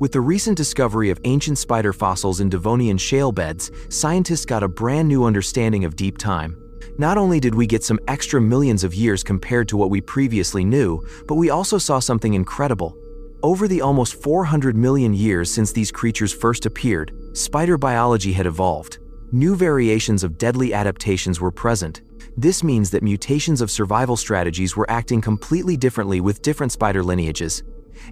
With the recent discovery of ancient spider fossils in Devonian shale beds, scientists got a brand new understanding of deep time. Not only did we get some extra millions of years compared to what we previously knew, but we also saw something incredible. Over the almost 400 million years since these creatures first appeared, spider biology had evolved. New variations of deadly adaptations were present. This means that mutations of survival strategies were acting completely differently with different spider lineages.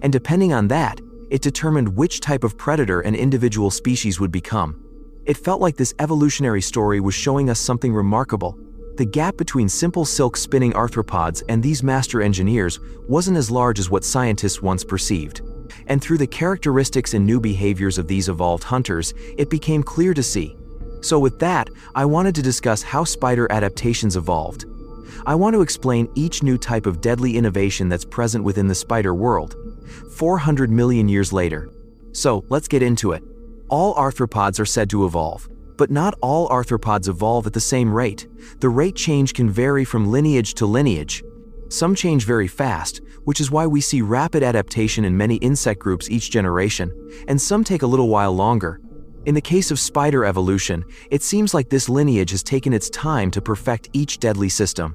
And depending on that, it determined which type of predator an individual species would become. It felt like this evolutionary story was showing us something remarkable. The gap between simple silk-spinning arthropods and these master engineers wasn't as large as what scientists once perceived. And through the characteristics and new behaviors of these evolved hunters, it became clear to see. So with that, I wanted to discuss how spider adaptations evolved. I want to explain each new type of deadly innovation that's present within the spider world, 400 million years later. So let's get into it. All arthropods are said to evolve, but not all arthropods evolve at the same rate. The rate change can vary from lineage to lineage. Some change very fast, which is why we see rapid adaptation in many insect groups each generation, and some take a little while longer. In the case of spider evolution, it seems like this lineage has taken its time to perfect each deadly system.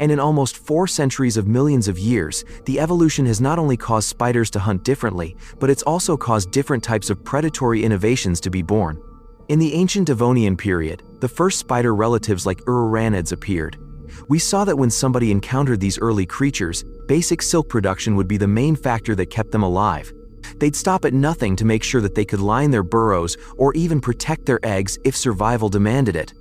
And in almost 4 centuries of millions of years, the evolution has not only caused spiders to hunt differently, but it's also caused different types of predatory innovations to be born. In the ancient Devonian period, the first spider relatives like uroranids appeared. We saw that when somebody encountered these early creatures, basic silk production would be the main factor that kept them alive. They'd stop at nothing to make sure that they could line their burrows or even protect their eggs if survival demanded it.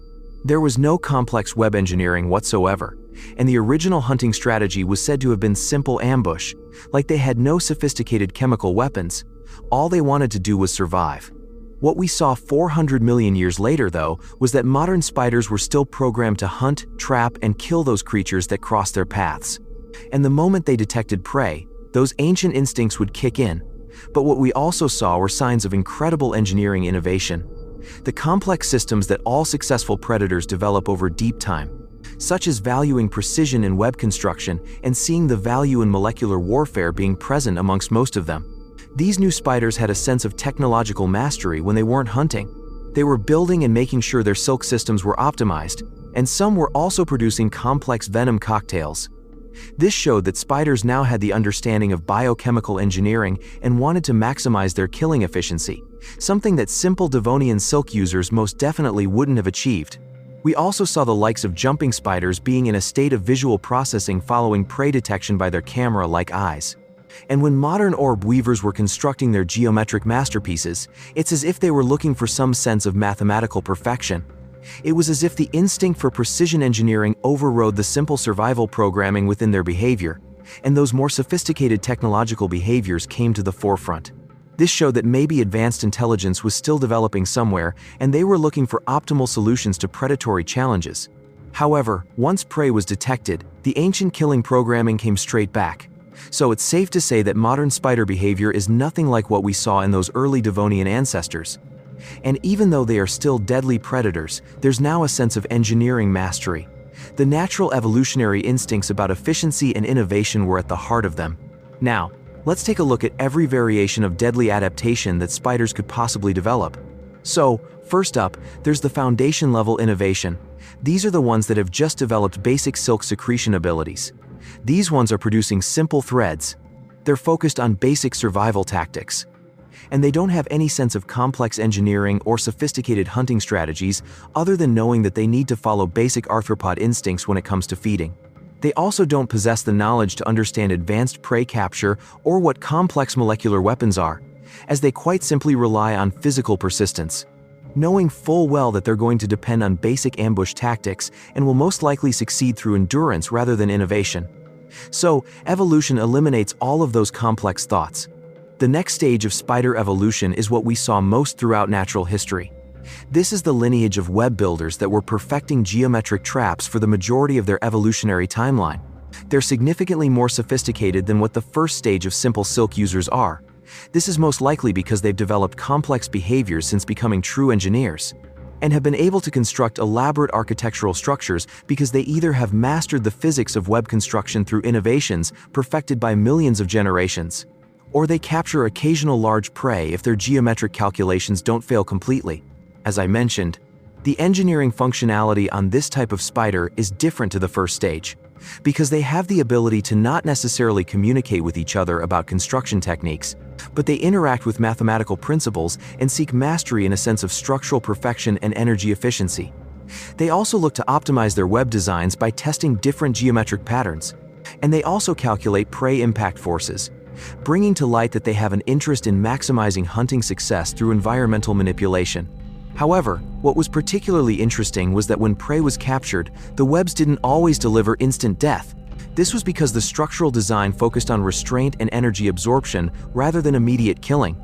There was no complex web engineering whatsoever, and the original hunting strategy was said to have been simple ambush, like they had no sophisticated chemical weapons. All they wanted to do was survive. What we saw 400 million years later, though, was that modern spiders were still programmed to hunt, trap, and kill those creatures that crossed their paths. And the moment they detected prey, those ancient instincts would kick in. But what we also saw were signs of incredible engineering innovation. The complex systems that all successful predators develop over deep time, such as valuing precision in web construction and seeing the value in molecular warfare being present amongst most of them. These new spiders had a sense of technological mastery when they weren't hunting. They were building and making sure their silk systems were optimized, and some were also producing complex venom cocktails. This showed that spiders now had the understanding of biochemical engineering and wanted to maximize their killing efficiency, something that simple Devonian silk users most definitely wouldn't have achieved. We also saw the likes of jumping spiders being in a state of visual processing following prey detection by their camera-like eyes. And when modern orb weavers were constructing their geometric masterpieces, it's as if they were looking for some sense of mathematical perfection. It was as if the instinct for precision engineering overrode the simple survival programming within their behavior, and those more sophisticated technological behaviors came to the forefront. This showed that maybe advanced intelligence was still developing somewhere, and they were looking for optimal solutions to predatory challenges. However, once prey was detected, the ancient killing programming came straight back. So it's safe to say that modern spider behavior is nothing like what we saw in those early Devonian ancestors. And even though they are still deadly predators, there's now a sense of engineering mastery. The natural evolutionary instincts about efficiency and innovation were at the heart of them. Now, let's take a look at every variation of deadly adaptation that spiders could possibly develop. So, first up, there's the foundation-level innovation. These are the ones that have just developed basic silk secretion abilities. These ones are producing simple threads. They're focused on basic survival tactics. And they don't have any sense of complex engineering or sophisticated hunting strategies other than knowing that they need to follow basic arthropod instincts when it comes to feeding. They also don't possess the knowledge to understand advanced prey capture or what complex molecular weapons are, as they quite simply rely on physical persistence, knowing full well that they're going to depend on basic ambush tactics and will most likely succeed through endurance rather than innovation. So, evolution eliminates all of those complex thoughts. The next stage of spider evolution is what we saw most throughout natural history. This is the lineage of web builders that were perfecting geometric traps for the majority of their evolutionary timeline. They're significantly more sophisticated than what the first stage of simple silk users are. This is most likely because they've developed complex behaviors since becoming true engineers, and have been able to construct elaborate architectural structures because they either have mastered the physics of web construction through innovations perfected by millions of generations, or they capture occasional large prey if their geometric calculations don't fail completely. As I mentioned, the engineering functionality on this type of spider is different to the first stage, because they have the ability to not necessarily communicate with each other about construction techniques, but they interact with mathematical principles and seek mastery in a sense of structural perfection and energy efficiency. They also look to optimize their web designs by testing different geometric patterns, and they also calculate prey impact forces, bringing to light that they have an interest in maximizing hunting success through environmental manipulation. However, what was particularly interesting was that when prey was captured, the webs didn't always deliver instant death. This was because the structural design focused on restraint and energy absorption rather than immediate killing.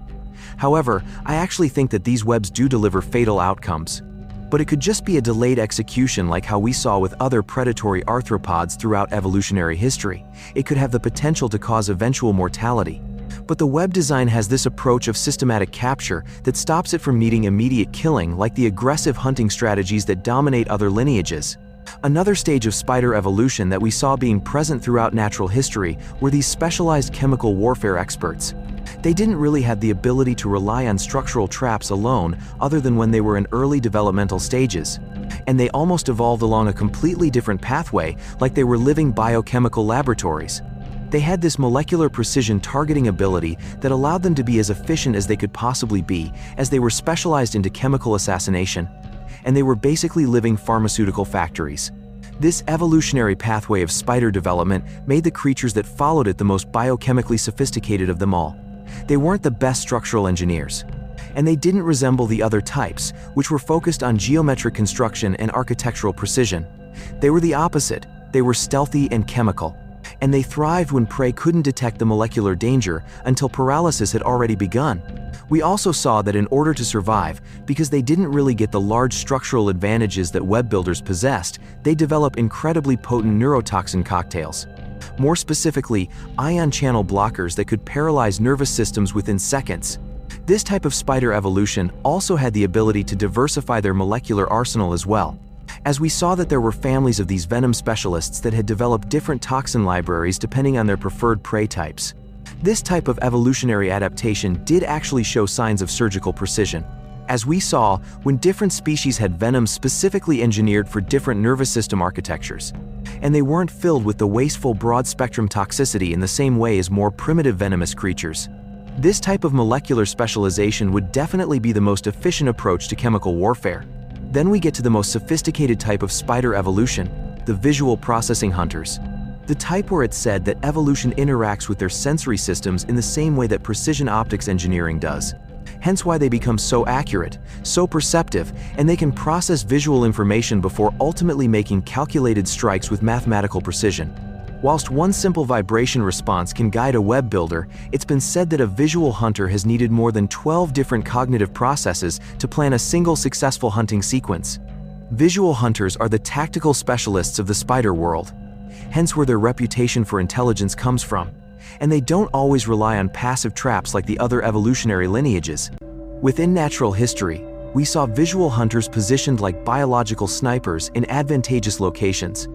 However, I actually think that these webs do deliver fatal outcomes. But it could just be a delayed execution like how we saw with other predatory arthropods throughout evolutionary history. It could have the potential to cause eventual mortality. But the web design has this approach of systematic capture that stops it from needing immediate killing like the aggressive hunting strategies that dominate other lineages. Another stage of spider evolution that we saw being present throughout natural history were these specialized chemical warfare experts. They didn't really have the ability to rely on structural traps alone other than when they were in early developmental stages. And they almost evolved along a completely different pathway, like they were living biochemical laboratories. They had this molecular precision targeting ability that allowed them to be as efficient as they could possibly be, as they were specialized into chemical assassination, and they were basically living pharmaceutical factories. This evolutionary pathway of spider development made the creatures that followed it the most biochemically sophisticated of them all. They weren't the best structural engineers, and they didn't resemble the other types, which were focused on geometric construction and architectural precision. They were the opposite. They were stealthy and chemical, and they thrived when prey couldn't detect the molecular danger until paralysis had already begun. We also saw that in order to survive, because they didn't really get the large structural advantages that web builders possessed, they developed incredibly potent neurotoxin cocktails. More specifically, ion channel blockers that could paralyze nervous systems within seconds. This type of spider evolution also had the ability to diversify their molecular arsenal as well, as we saw that there were families of these venom specialists that had developed different toxin libraries depending on their preferred prey types. This type of evolutionary adaptation did actually show signs of surgical precision, as we saw when different species had venoms specifically engineered for different nervous system architectures, and they weren't filled with the wasteful broad-spectrum toxicity in the same way as more primitive venomous creatures. This type of molecular specialization would definitely be the most efficient approach to chemical warfare. Then we get to the most sophisticated type of spider evolution, the visual processing hunters. The type where it's said that evolution interacts with their sensory systems in the same way that precision optics engineering does. Hence why they become so accurate, so perceptive, and they can process visual information before ultimately making calculated strikes with mathematical precision. Whilst one simple vibration response can guide a web builder, it's been said that a visual hunter has needed more than 12 different cognitive processes to plan a single successful hunting sequence. Visual hunters are the tactical specialists of the spider world, hence where their reputation for intelligence comes from, and they don't always rely on passive traps like the other evolutionary lineages. Within natural history, we saw visual hunters positioned like biological snipers in advantageous locations,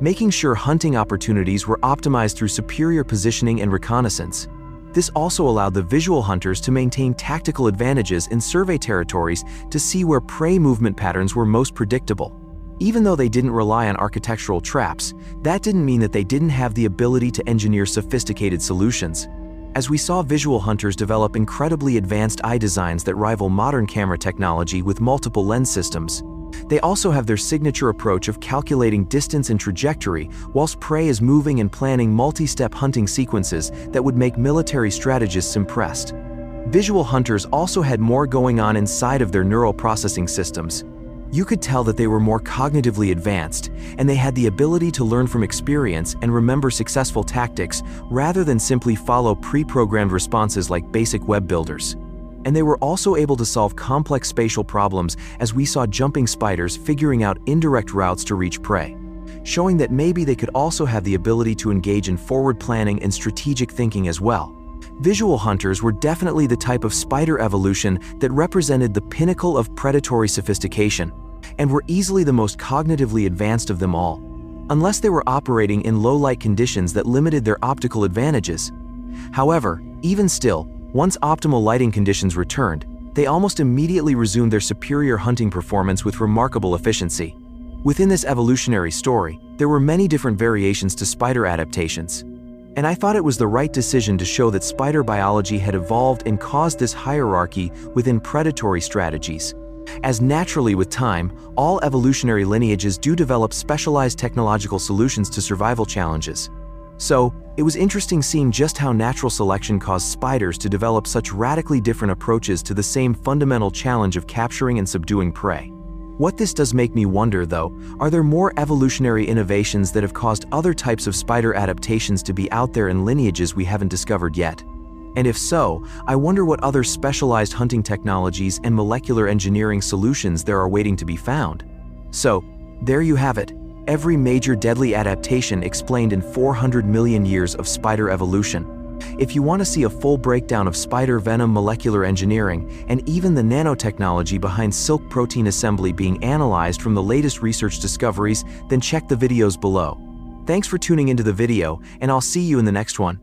making sure hunting opportunities were optimized through superior positioning and reconnaissance. This also allowed the visual hunters to maintain tactical advantages in survey territories to see where prey movement patterns were most predictable. Even though they didn't rely on architectural traps, that didn't mean that they didn't have the ability to engineer sophisticated solutions, as we saw visual hunters develop incredibly advanced eye designs that rival modern camera technology with multiple lens systems. They also have their signature approach of calculating distance and trajectory whilst prey is moving and planning multi-step hunting sequences that would make military strategists impressed. Visual hunters also had more going on inside of their neural processing systems. You could tell that they were more cognitively advanced, and they had the ability to learn from experience and remember successful tactics rather than simply follow pre-programmed responses like basic web builders. And they were also able to solve complex spatial problems, as we saw jumping spiders figuring out indirect routes to reach prey, showing that maybe they could also have the ability to engage in forward planning and strategic thinking as well. Visual hunters were definitely the type of spider evolution that represented the pinnacle of predatory sophistication, and were easily the most cognitively advanced of them all, unless they were operating in low-light conditions that limited their optical advantages. However, even still, once optimal lighting conditions returned, they almost immediately resumed their superior hunting performance with remarkable efficiency. Within this evolutionary story, there were many different variations to spider adaptations. And I thought it was the right decision to show that spider biology had evolved and caused this hierarchy within predatory strategies. As naturally with time, all evolutionary lineages do develop specialized technological solutions to survival challenges. So, it was interesting seeing just how natural selection caused spiders to develop such radically different approaches to the same fundamental challenge of capturing and subduing prey. What this does make me wonder, though, are there more evolutionary innovations that have caused other types of spider adaptations to be out there in lineages we haven't discovered yet? And if so, I wonder what other specialized hunting technologies and molecular engineering solutions there are waiting to be found. So, there you have it. Every major deadly adaptation explained in 400 million years of spider evolution. If you want to see a full breakdown of spider venom molecular engineering and even the nanotechnology behind silk protein assembly being analyzed from the latest research discoveries, then check the videos below. Thanks for tuning into the video, and I'll see you in the next one.